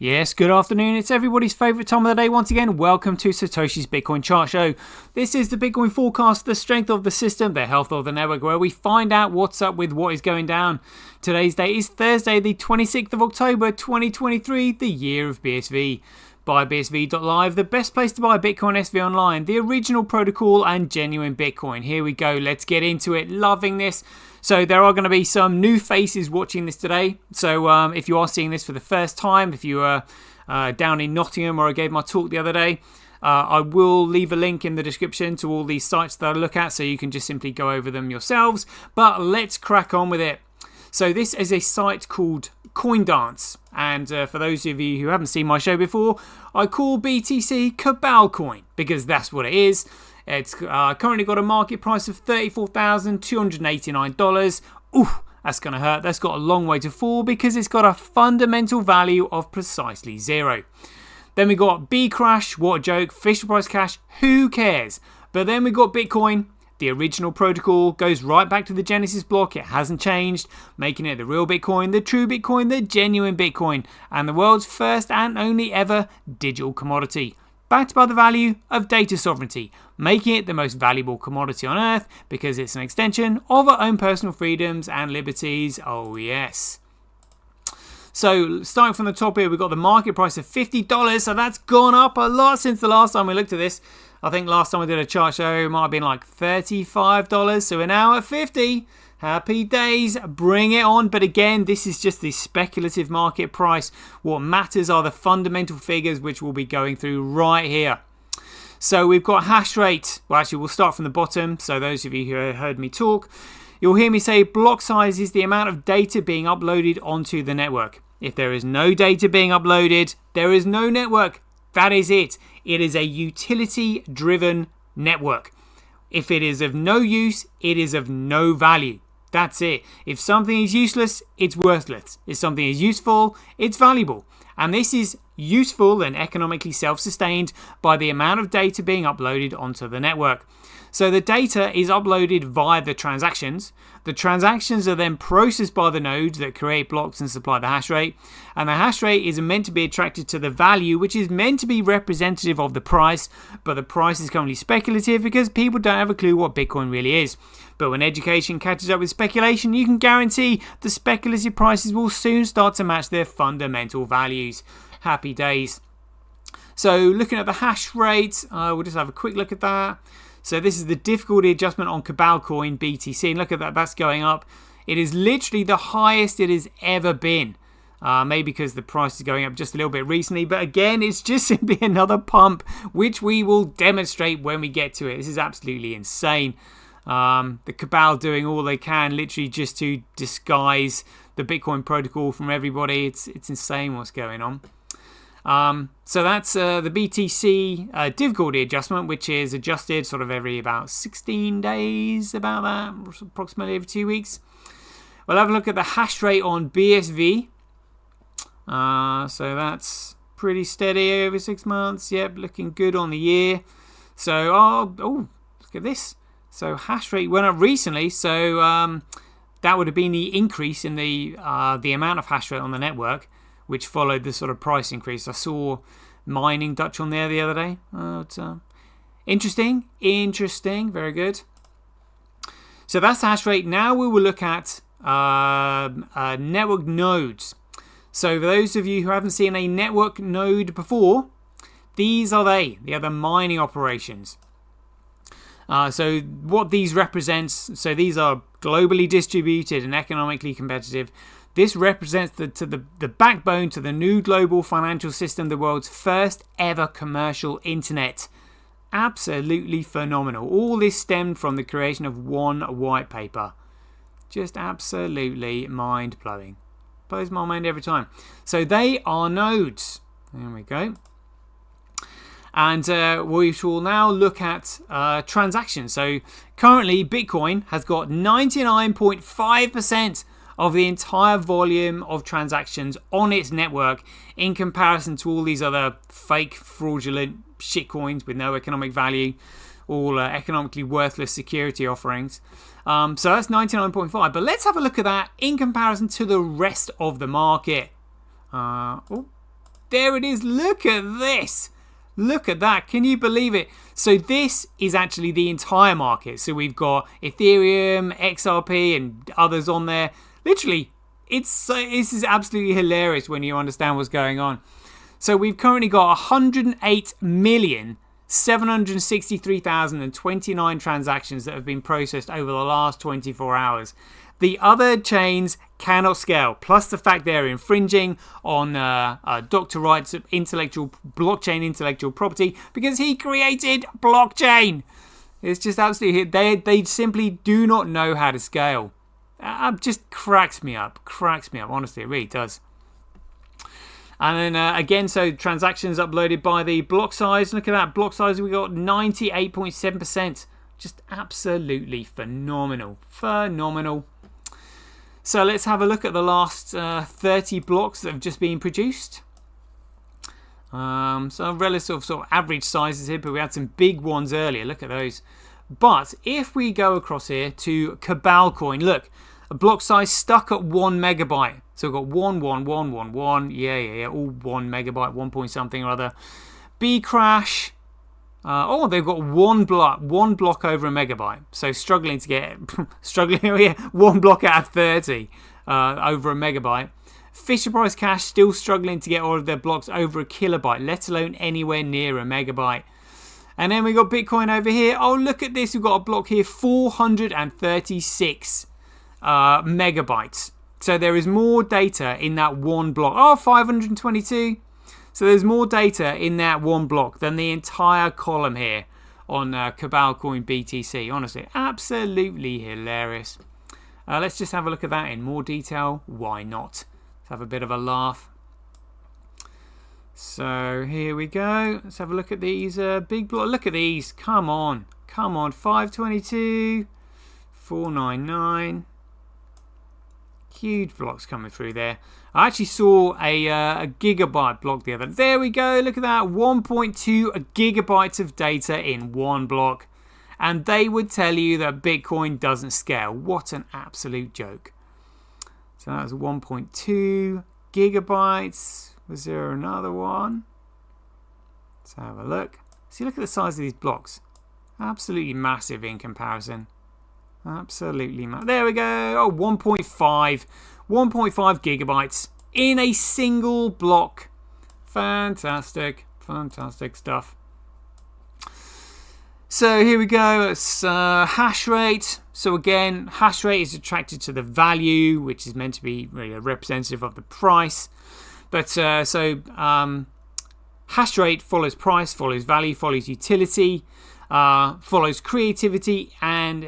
Yes, good afternoon. It's everybody's favourite time of the day once again. Welcome to SirToshi's Bitcoin Chart Show. This is the Bitcoin forecast, the strength of the system, the health of the network, where we find out what's up with what is going down. Today's date is Thursday, the 26th of October, 2023, the year of BSV. Buy BSV.live, the best place to buy Bitcoin SV online, the original protocol and genuine Bitcoin. Here we go. Let's get into it. Loving this. So there are going to be some new faces watching this today. So if you are seeing this for the first time, if you are down in Nottingham where I gave my talk the other day, I will leave a link in the description to all these sites that I look at, so you can just simply go over them yourselves. But let's crack on with it. So this is a site called Coindesk, and for those of you who haven't seen my show before, I call BTC Cabalcoin because that's what it is. It's currently got a market price of $34,289. Ooh, that's going to hurt. That's got a long way to fall because it's got a fundamental value of precisely zero. Then we got B Crash, what a joke, Fisher Price Cash, who cares? But then we got Bitcoin. The original protocol goes right back to the Genesis block. It hasn't changed, making it the real Bitcoin, the true Bitcoin, the genuine Bitcoin, and the world's first and only ever digital commodity, backed by the value of data sovereignty, making it the most valuable commodity on earth because it's an extension of our own personal freedoms and liberties. Oh yes. So starting from the top here, we've got the market price of $50. So that's gone up a lot since the last time we looked at this. I think last time I did a chart show, it might have been like $35. So we're now at $50. Happy days, bring it on. But again, this is just the speculative market price. What matters are the fundamental figures, which we'll be going through right here. So we've got hash rate. Well, actually, we'll start from the bottom. So those of you who heard me talk, you'll hear me say block size is the amount of data being uploaded onto the network. If there is no data being uploaded, there is no network. That is it. It is a utility-driven network. If it is of no use, it is of no value. That's it. If something is useless, it's worthless. If something is useful, it's valuable. And this is useful and economically self-sustained by the amount of data being uploaded onto the network. So the data is uploaded via the transactions. The transactions are then processed by the nodes that create blocks and supply the hash rate. And the hash rate is meant to be attracted to the value, which is meant to be representative of the price. But the price is currently speculative because people don't have a clue what Bitcoin really is. But when education catches up with speculation, you can guarantee the speculative prices will soon start to match their fundamental values. Happy days. So looking at the hash rate, we'll just have a quick look at that. So this is the difficulty adjustment on Cabalcoin BTC. And look at that, that's going up. It is literally the highest it has ever been. Maybe because the price is going up just a little bit recently. But again, it's just simply another pump, which we will demonstrate when we get to it. This is absolutely insane. The Cabal doing all they can literally just to disguise the Bitcoin protocol from everybody. It's insane what's going on. So that's the BTC difficulty adjustment, which is adjusted sort of every about 16 days, about that, approximately every 2 weeks. We'll have a look at the hash rate on BSV. So that's pretty steady over 6 months. Yep, looking good on the year. So, oh, look at this. So hash rate went up recently. So that would have been the increase in the amount of hash rate on the network, which followed the sort of price increase. I saw mining Dutch on there the other day. Interesting, very good. So that's the hash rate. Now we will look at network nodes. So for those of you who haven't seen a network node before, these are they. They are the mining operations. So what these represents, so these are globally distributed and economically competitive. This represents the backbone to the new global financial system, the world's first ever commercial internet. Absolutely phenomenal. All this stemmed from the creation of one white paper. Just absolutely mind-blowing. Blows my mind every time. So they are nodes. There we go. And we will now look at transactions. So currently Bitcoin has got 99.5% of the entire volume of transactions on its network in comparison to all these other fake, fraudulent shitcoins with no economic value, all economically worthless security offerings. So that's 99.5. But let's have a look at that in comparison to the rest of the market. there it is. Look at this. Look at that. Can you believe it? So this is actually the entire market. So we've got Ethereum, XRP, and others on there. Literally, this is absolutely hilarious when you understand what's going on. So we've currently got 108,763,029 transactions that have been processed over the last 24 hours. The other chains cannot scale, plus the fact they're infringing on Dr. Wright's blockchain intellectual property because he created blockchain. It's just absolutely, they simply do not know how to scale. Just cracks me up, honestly, it really does. And then again, so transactions uploaded by the block size. Look at that, block size, we got 98.7%. Just absolutely phenomenal. So let's have a look at the last 30 blocks that have just been produced. So relative sort of average sizes here, but we had some big ones earlier. Look at those. But if we go across here to Cabalcoin, look, a block size stuck at 1 megabyte. So we've got 11111. Yeah, all 1 megabyte, 1 point something or other. Bcrash. They've got one block over a megabyte. So struggling to get one block out of 30 over a megabyte. Fisher Price Cash still struggling to get all of their blocks over a kilobyte, let alone anywhere near a megabyte. And then we got Bitcoin over here. Oh, look at this. We've got a block here, 436 megabytes. So there is more data in that one block. Oh, 522. So there's more data in that one block than the entire column here on Cabalcoin BTC. Honestly, absolutely hilarious. Let's just have a look at that in more detail. Why not? Let's have a bit of a laugh. So here we go. Let's have a look at these big blocks. Look at these. Come on. 522, 499. Huge blocks coming through there. I actually saw a gigabyte block the other day. There we go. Look at that. 1.2 gigabytes of data in one block. And they would tell you that Bitcoin doesn't scale. What an absolute joke. So that was 1.2 gigabytes. Was there another one? Let's have a look. See, look at the size of these blocks. Absolutely massive in comparison. Absolutely massive. There we go. Oh, 1.5 gigabytes in a single block. Fantastic stuff. So here we go. It's hash rate. So again, hash rate is attracted to the value, which is meant to be really representative of the price. But hash rate follows price, follows value, follows utility, follows creativity and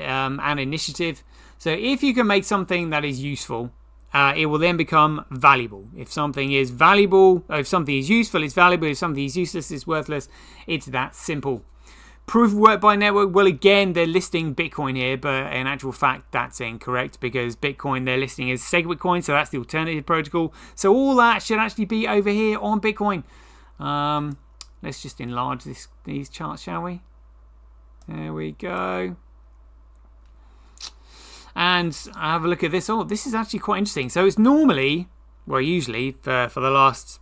initiative. So if you can make something that is useful, it will then become valuable. If something is valuable, if something is useful, it's valuable. If something is useless, it's worthless. It's that simple. Proof of work by network. Well, again, they're listing Bitcoin here, but in actual fact, that's incorrect because Bitcoin they're listing as SegWitCoin, so that's the alternative protocol. So all that should actually be over here on Bitcoin. Let's just enlarge these charts, shall we? There we go. And have a look at this. Oh, this is actually quite interesting. So it's normally, well, usually for the last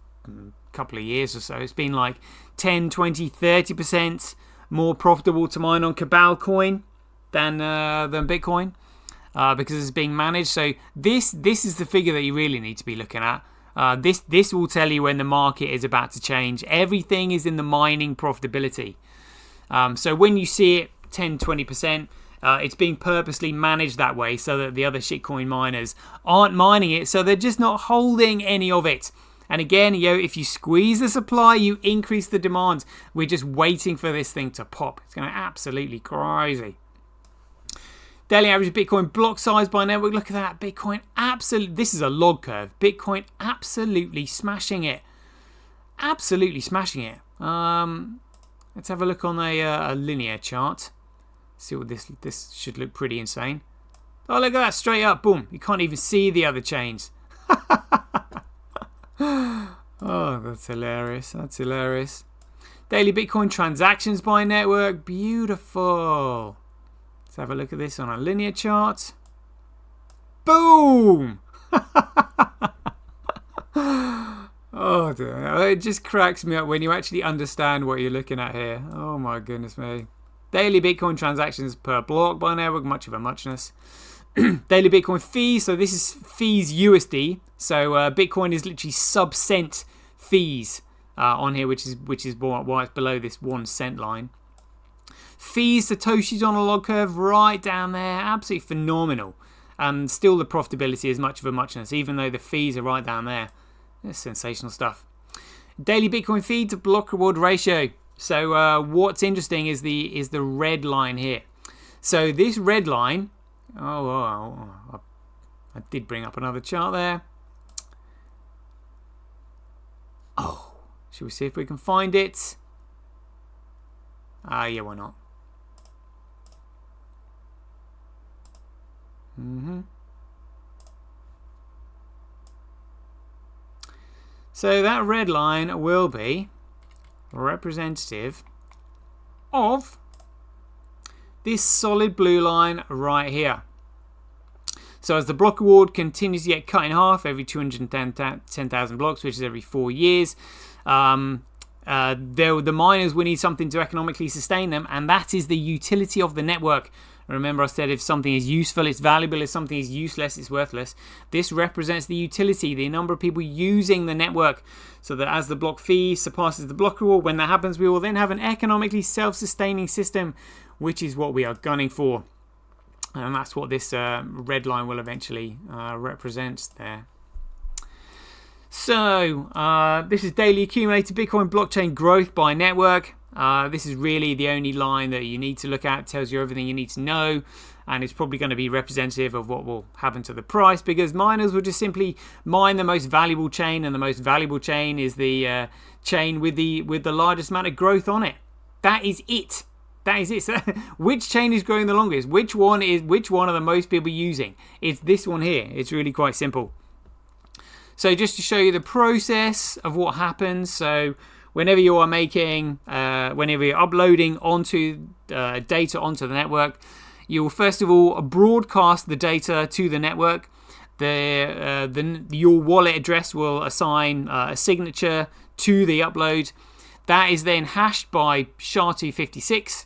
couple of years or so, it's been like 10, 20, 30% more profitable to mine on Cabalcoin than Bitcoin because it's being managed. So this is the figure that you really need to be looking at. This will tell you when the market is about to change. Everything is in the mining profitability. So when you see it 10, 20%, it's being purposely managed that way so that the other shitcoin miners aren't mining it. So they're just not holding any of it. And again, if you squeeze the supply, you increase the demand. We're just waiting for this thing to pop. It's going to absolutely crazy. Daily average Bitcoin block size by network. Look at that. Bitcoin absolutely. This is a log curve. Bitcoin absolutely smashing it. Absolutely smashing it. Let's have a look on a linear chart. See what this should look pretty insane. Oh, look at that. Straight up. Boom. You can't even see the other chains. Oh, that's hilarious. That's hilarious. Daily Bitcoin transactions by network. Beautiful. Let's have a look at this on a linear chart. Boom! Oh, Oh, dear. It just cracks me up when you actually understand what you're looking at here. Oh my goodness me. Daily Bitcoin transactions per block by network, much of a muchness. Daily Bitcoin fees. So this is fees USD. So Bitcoin is literally sub-cent fees on here, which is why it's below this 1 cent line. Fees, SirToshi's on a log curve right down there. Absolutely phenomenal. And still the profitability is much of a muchness, even though the fees are right down there. That's sensational stuff. Daily Bitcoin fee to block reward ratio. So what's interesting is the red line here. So this red line, I did bring up another chart there. Oh, should we see if we can find it? Yeah, why not? So that red line will be representative of this solid blue line right here. So as the block reward continues to get cut in half every 210,000 blocks, which is every 4 years, the miners will need something to economically sustain them, and that is the utility of the network. Remember I said if something is useful, it's valuable. If something is useless, it's worthless. This represents the utility, the number of people using the network, so that as the block fee surpasses the block reward, when that happens, we will then have an economically self-sustaining system, which is what we are gunning for. And that's what this red line will eventually represent there. So this is daily accumulated Bitcoin blockchain growth by network. This is really the only line that you need to look at. It tells you everything you need to know, and it's probably going to be representative of what will happen to the price, because miners will just simply mine the most valuable chain, and the most valuable chain is the chain with the largest amount of growth on it. That is it. That is it. So which chain is growing the longest? Which one are the most people using? It's this one here. It's really quite simple. So just to show you the process of what happens. So whenever you are whenever you're uploading onto data onto the network, you will first of all broadcast the data to the network. Your wallet address will assign a signature to the upload. That is then hashed by SHA-256,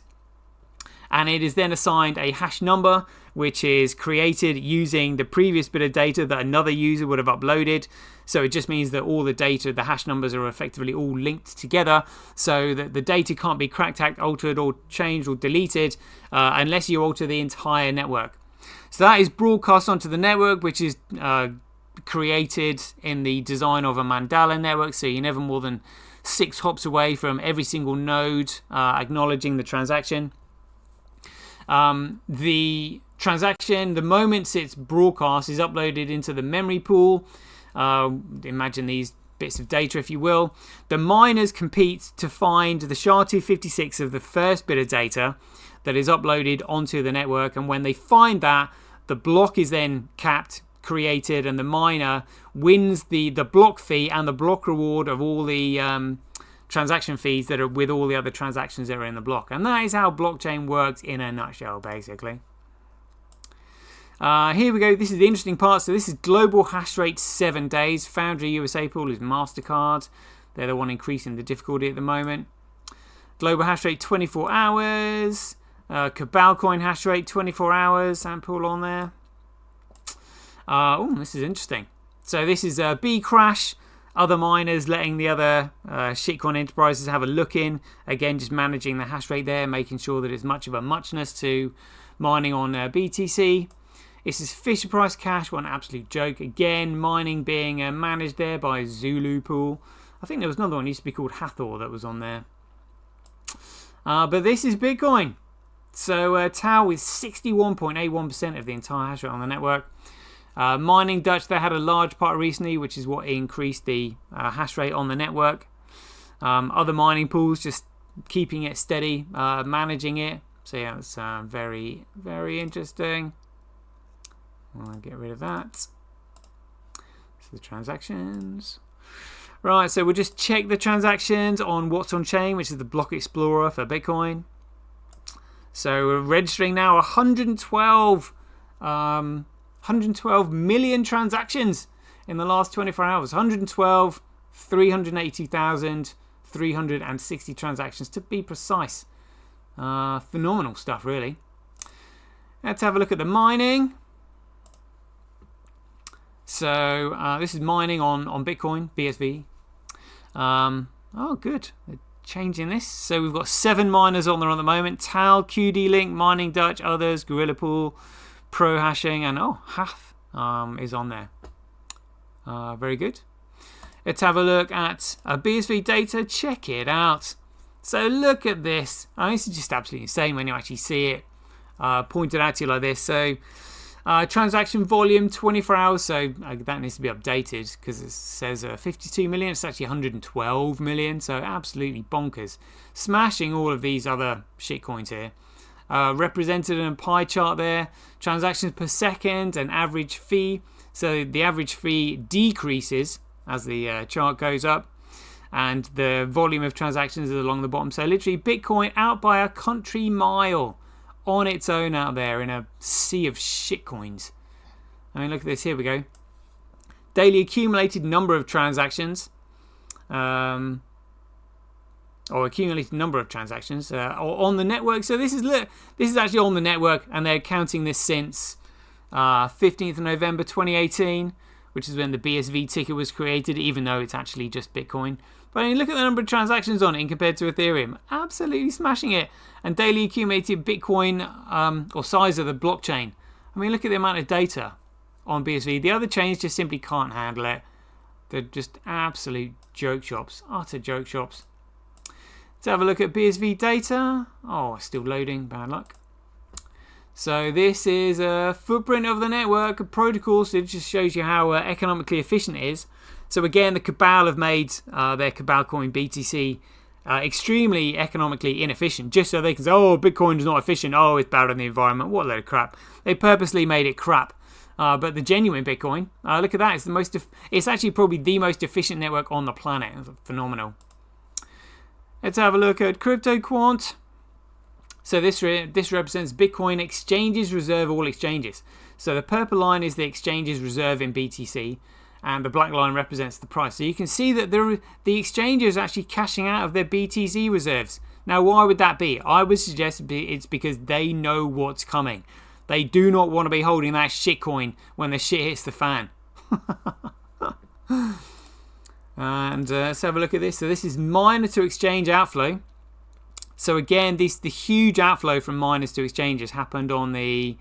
and it is then assigned a hash number, which is created using the previous bit of data that another user would have uploaded. So it just means that all the data, the hash numbers, are effectively all linked together, so that the data can't be cracked, altered, or changed or deleted unless you alter the entire network. So that is broadcast onto the network, which is created in the design of a mandala network. So you're never more than 6 hops away from every single node acknowledging the transaction. The transaction, the moment it's broadcast, is uploaded into the memory pool. Imagine these bits of data, if you will. The miners compete to find the SHA-256 of the first bit of data that is uploaded onto the network, and when they find that, the block is then capped, created, and the miner wins the block fee and the block reward of all the transaction fees that are with all the other transactions that are in the block. And that is how blockchain works in a nutshell, basically. Here we go. This is the interesting part. So this is global hash rate 7 days. Foundry USA pool is MasterCard. They're the one increasing the difficulty at the moment. Global hash rate 24 hours. Cabalcoin hash rate 24 hours. Sample on there. This is interesting. So this is Bcrash. Other miners letting the other shitcoin enterprises have a look in. Again, just managing the hash rate there, making sure that it's much of a muchness to mining on BTC. This is Fisher Price Cash, what an absolute joke. Again, mining being managed there by Zulu Pool. I think there was another one, used to be called Hathor, that was on there. But this is Bitcoin. So Tau is 61.81% of the entire hash rate on the network. Mining Dutch, they had a large part recently, which is what increased the hash rate on the network. Other mining pools just keeping it steady, managing it. So yeah, it's very, very interesting. I'll get rid of that. So the transactions. Right, so we'll just check the transactions on what's on chain, which is the block explorer for Bitcoin. So we're registering now 112 million transactions in the last 24 hours. 112 382,360 transactions to be precise. Phenomenal stuff, really. Let's have a look at the mining. So this is mining on Bitcoin, BSV. Oh, good. They're changing this. So we've got 7 miners on there at the moment. Tal, QD Link, Mining Dutch, others, Gorilla Pool, Pro Hashing, and Hath is on there. Very good. Let's have a look at BSV Data. Check it out. So look at this. This is just absolutely insane when you actually see it pointed out to you like this. So transaction volume 24 hours. So that needs to be updated because it says 52 million. It's actually 112 million. So absolutely bonkers. Smashing all of these other shitcoins here. Represented in a pie chart there. Transactions per second and average fee. So the average fee decreases as the chart goes up. And the volume of transactions is along the bottom. So literally Bitcoin out by a country mile on its own out there in a sea of shitcoins. I mean, look at this. Here we go. Daily accumulated number of transactions. Or accumulated number of transactions on the network. So this is actually on the network, and they're counting this since 15th of November 2018, which is when the BSV ticker was created, even though it's actually just Bitcoin. But I mean, look at the number of transactions on it compared to Ethereum. Absolutely smashing it. And daily accumulated Bitcoin or size of the blockchain. I mean, look at the amount of data on BSV. The other chains just simply can't handle it. They're just absolute joke shops. Utter joke shops. Let's have a look at BSV Data. Oh, still loading. Bad luck. So this is a footprint of the network, a protocol. So it just shows you how economically efficient it is. So again, the Cabal have made their Cabalcoin BTC extremely economically inefficient, just so they can say, oh, Bitcoin is not efficient. Oh, it's bad on the environment. What a load of crap. They purposely made it crap. But the genuine Bitcoin, look at that. It's actually probably the most efficient network on the planet. It's phenomenal. Let's have a look at Crypto Quant. So this represents Bitcoin exchanges reserve all exchanges. So the purple line is the exchanges reserve in BTC, and the black line represents the price. So you can see that the exchanges are actually cashing out of their BTC reserves. Now, why would that be? I would suggest it's because they know what's coming. They do not want to be holding that shitcoin when the shit hits the fan. And let's have a look at this. So this is miner to exchange outflow. So again, the huge outflow from miners to exchanges happened on the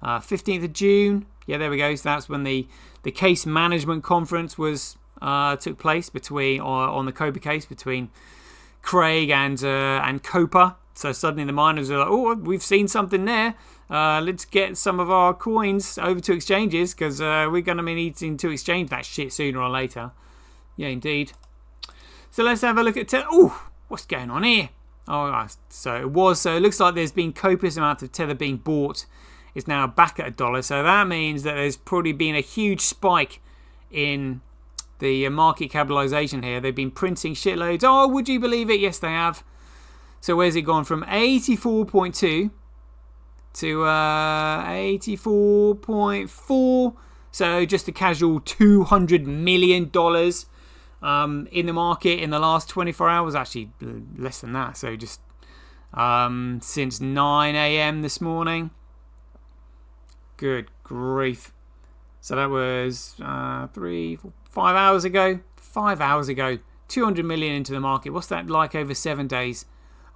15th of June. Yeah, there we go. So that's when the case management conference was took place on the Copa case between Craig and Copa. So suddenly the miners are like, oh, we've seen something there. Let's get some of our coins over to exchanges because we're going to be needing to exchange that shit sooner or later. Yeah, indeed. So let's have a look at what's going on here? So it looks like there's been copious amount of Tether being bought. It's now back at $1. So that means that there's probably been a huge spike in the market capitalization here. They've been printing shitloads. Oh, would you believe it? Yes, they have. So where's it gone from 84.2 to 84.4? So just a casual $200 million in the market in the last 24 hours. Actually, less than that. So just since 9 a.m. this morning. Good grief. So that was 5 hours ago. 5 hours ago. 200 million into the market. What's that like over 7 days?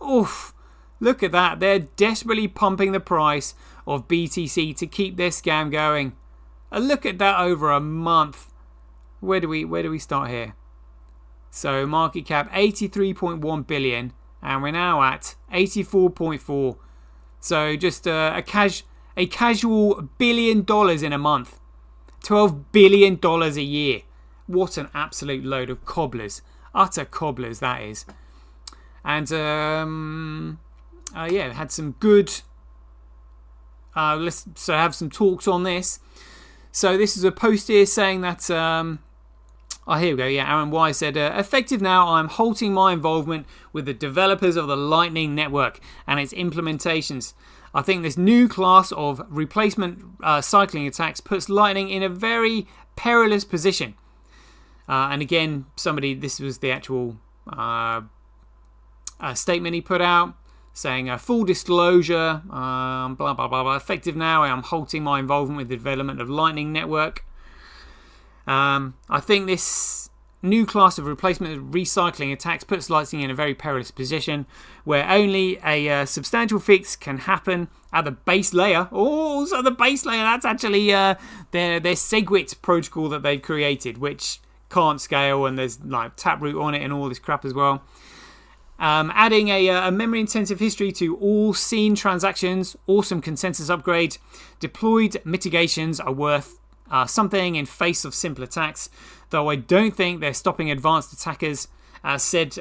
Oof. Look at that. They're desperately pumping the price of BTC to keep their scam going. Look at that over a month. Where do we start here? So market cap 83.1 billion and we're now at 84.4. So just a casual $1 billion in a month. $12 billion a year. What an absolute load of cobblers. Utter cobblers, that is. And had some good... let's have some talks on this. So this is a post here saying that... here we go. Yeah, Aaron Y said, effective now, I'm halting my involvement with the developers of the Lightning Network and its implementations. I think this new class of replacement cycling attacks puts Lightning in a very perilous position. And again, this was the actual statement he put out, saying full disclosure, blah, blah, blah, blah. Effective now, I am halting my involvement with the development of Lightning Network. I think this new class of replacement recycling attacks puts Lightning in a very perilous position where only a substantial fix can happen at the base layer. Oh, so the base layer, that's actually their SegWit protocol that they've created, which can't scale, and there's like Taproot on it and all this crap as well. Adding a memory-intensive history to all seen transactions, awesome consensus upgrade. Deployed mitigations are worth something in face of simple attacks, though I don't think they're stopping advanced attackers, as said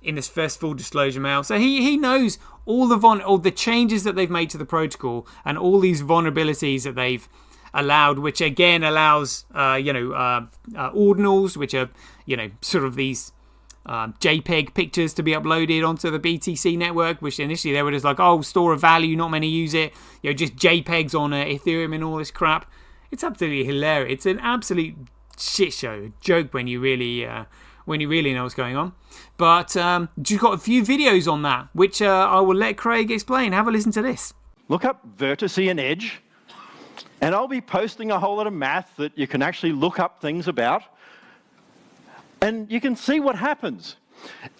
in this first full disclosure mail. So he knows all the changes that they've made to the protocol and all these vulnerabilities that they've allowed, which again allows ordinals, which are sort of these JPEG pictures to be uploaded onto the BTC network, which initially they were just like, oh, store of value, not many use it, just JPEGs on Ethereum and all this crap. It's absolutely hilarious. It's an absolute shit show, joke when you really know what's going on. But just got a few videos on that, which I will let Craig explain. Have a listen to this. Look up Vertice and Edge, and I'll be posting a whole lot of math that you can actually look up things about, and you can see what happens.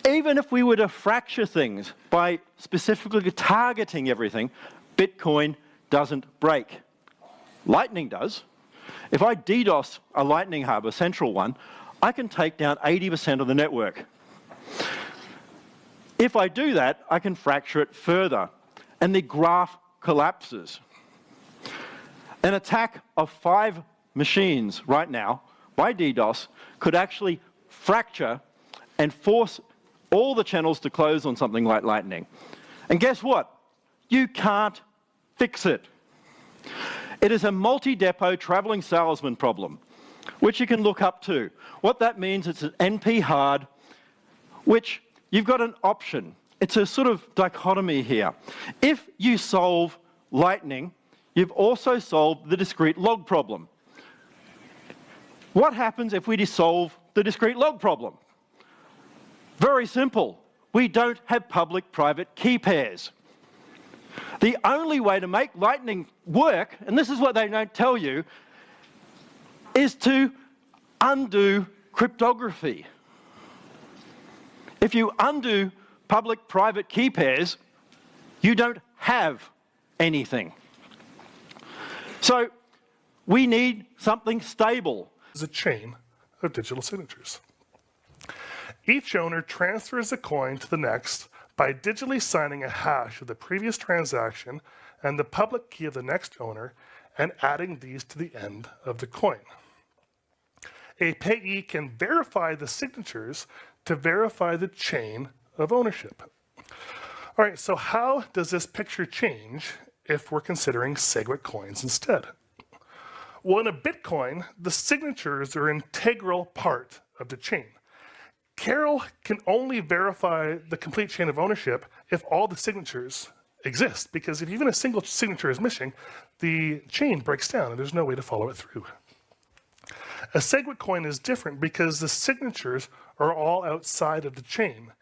Even if we were to fracture things by specifically targeting everything, Bitcoin doesn't break. Lightning does. If I DDoS a Lightning hub, a central one, I can take down 80% of the network. If I do that, I can fracture it further, and the graph collapses. An attack of 5 machines right now by DDoS could actually fracture and force all the channels to close on something like Lightning. And guess what? You can't fix it. It is a multi-depot traveling salesman problem, which you can look up too. What that means, it's an NP hard, which you've got an option. It's a sort of dichotomy here. If you solve Lightning, you've also solved the discrete log problem. What happens if we solve the discrete log problem? Very simple. We don't have public-private key pairs. The only way to make Lightning work, and this is what they don't tell you, is to undo cryptography. If you undo public-private key pairs, you don't have anything. So we need something stable. Is a chain of digital signatures. Each owner transfers a coin to the next by digitally signing a hash of the previous transaction and the public key of the next owner and adding these to the end of the coin. A payee can verify the signatures to verify the chain of ownership. All right, so how does this picture change if we're considering SegWit coins instead? Well, in a Bitcoin, the signatures are an integral part of the chain. Carol can only verify the complete chain of ownership if all the signatures exist, because if even a single signature is missing, the chain breaks down and there's no way to follow it through. A SegWit coin is different because the signatures are all outside of the chain.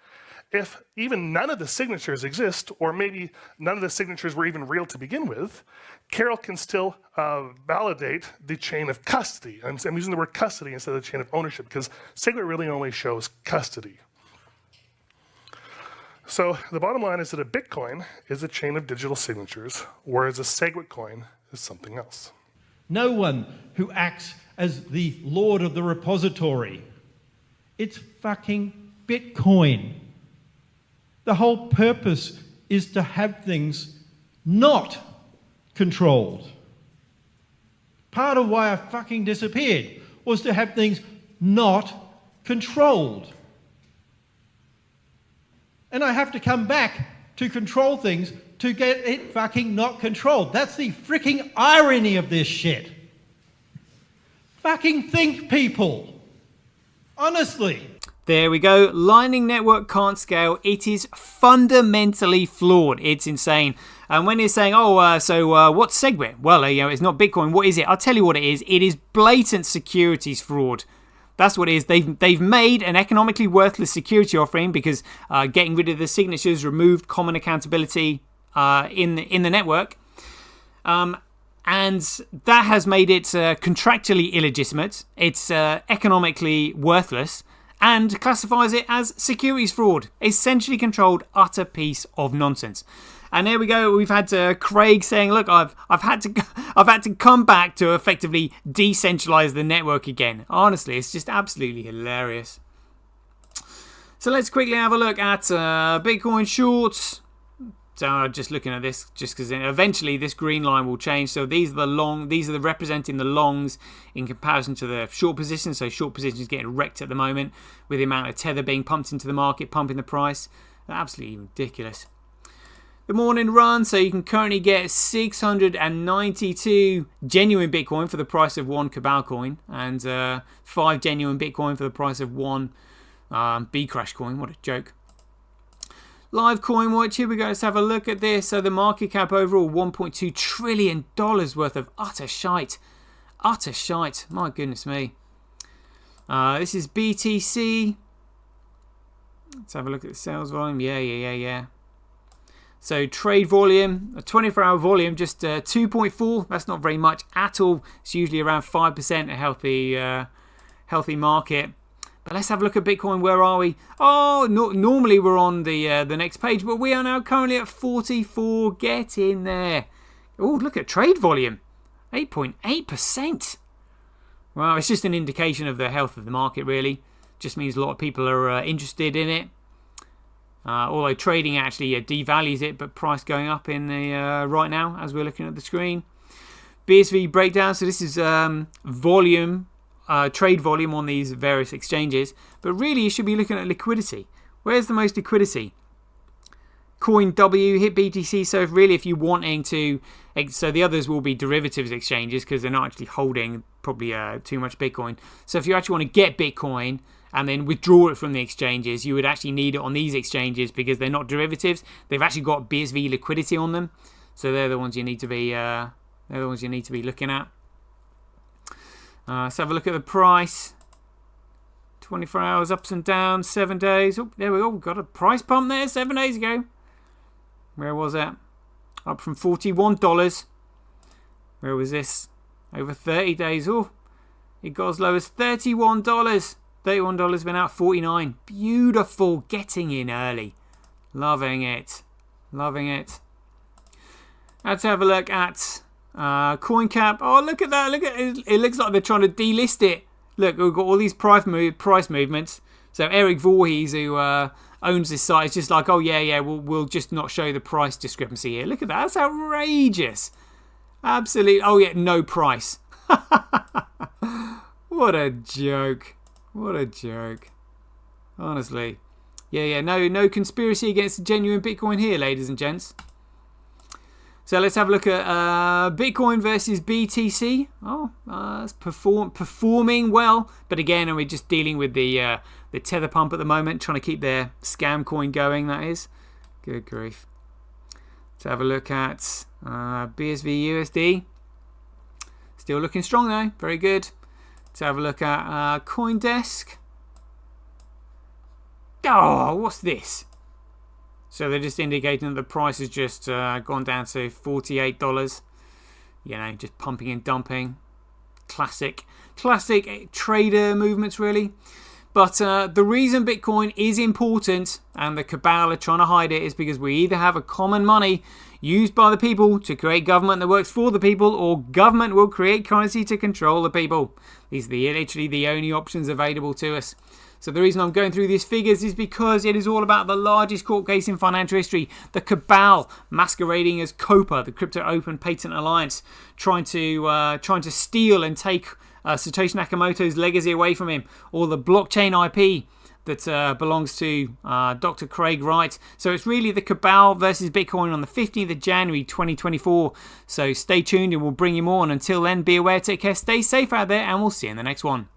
If even none of the signatures exist, or maybe none of the signatures were even real to begin with, Carol can still validate the chain of custody. I'm using the word custody instead of the chain of ownership because SegWit really only shows custody. So the bottom line is that a Bitcoin is a chain of digital signatures, whereas a SegWit coin is something else. No one who acts as the lord of the repository. It's fucking Bitcoin. The whole purpose is to have things not controlled. Part of why I fucking disappeared was to have things not controlled. And I have to come back to control things to get it fucking not controlled. That's the freaking irony of this shit. Fucking think, people. Honestly. There we go. Lightning Network can't scale. It is fundamentally flawed. It's insane. And when you're saying, what's SegWit? Well, it's not Bitcoin. What is it? I'll tell you what it is. It is blatant securities fraud. That's what it is. They've made an economically worthless security offering because getting rid of the signatures removed common accountability in the network. And that has made it contractually illegitimate. It's economically worthless and classifies it as securities fraud. Essentially controlled, utter piece of nonsense. And there we go. We've had Craig saying, "Look, I've had to come back to effectively decentralize the network again." Honestly, it's just absolutely hilarious. So let's quickly have a look at Bitcoin shorts. So just looking at this, just because eventually this green line will change. So these are representing the longs in comparison to the short positions. So short positions getting wrecked at the moment with the amount of Tether being pumped into the market, pumping the price. Absolutely ridiculous. The morning run, so you can currently get 692 genuine Bitcoin for the price of one Cabalcoin, and 5 genuine Bitcoin for the price of one Bcrash coin. What a joke. Live coin watch, here we go. Let's have a look at this. So the market cap overall, $1.2 trillion worth of utter shite. Utter shite. My goodness me. This is BTC. Let's have a look at the sales volume. Yeah. So trade volume, a 24-hour volume, just 2.4. That's not very much at all. It's usually around 5%, a healthy market. But let's have a look at Bitcoin. Where are we? Oh, normally we're on the next page, but we are now currently at 44. Get in there. Oh, look at trade volume, 8.8%. Well, it's just an indication of the health of the market, really. Just means a lot of people are interested in it. Although trading actually devalues it, but price going up in the right now as we're looking at the screen. BSV breakdown. So this is volume, trade volume on these various exchanges. But really, you should be looking at liquidity. Where's the most liquidity? CoinW, hit BTC. So if you're wanting to, so the others will be derivatives exchanges because they're not actually holding probably too much Bitcoin. So if you actually want to get Bitcoin and then withdraw it from the exchanges, you would actually need it on these exchanges because they're not derivatives. They've actually got BSV liquidity on them, so they're the ones you need to be. Looking at. Let's have a look at the price. 24 hours ups and downs, 7 days. Oh, there we go. We've got a price pump there 7 days ago. Where was that? Up from $41. Where was this? Over 30 days. Oh, it got as low as $31. $31 been out, 49. Beautiful, getting in early. Loving it. Let's have a look at CoinCap. Oh, look at that. Look at it. It looks like they're trying to delist it. Look, we've got all these price movements. So Eric Voorhees, who owns this site, is just like, oh yeah, we'll just not show the price discrepancy here. Look at that. That's outrageous. Absolutely. Oh yeah, no price. What a joke. Honestly. Yeah, no conspiracy against the genuine Bitcoin here, ladies and gents. So let's have a look at Bitcoin versus BTC. Oh, it's performing well. But again, we're just dealing with the Tether pump at the moment, trying to keep their scam coin going, that is. Good grief. Let's have a look at BSV USD. Still looking strong though, very good. Let's have a look at Coindesk. Oh, what's this? So they're just indicating that the price has just gone down to $48. You know, just pumping and dumping. Classic trader movements, really. But the reason Bitcoin is important and the cabal are trying to hide it is because we either have a common money used by the people to create government that works for the people, or government will create currency to control the people. These are literally the only options available to us. So the reason I'm going through these figures is because it is all about the largest court case in financial history. The cabal masquerading as COPA, the Crypto Open Patent Alliance, trying to steal and take Satoshi Nakamoto's legacy away from him, or the blockchain IP that belongs to Dr. Craig Wright. So it's really the cabal versus Bitcoin on the 15th of January 2024. So stay tuned and we'll bring you more. And until then, be aware, take care, stay safe out there, and we'll see you in the next one.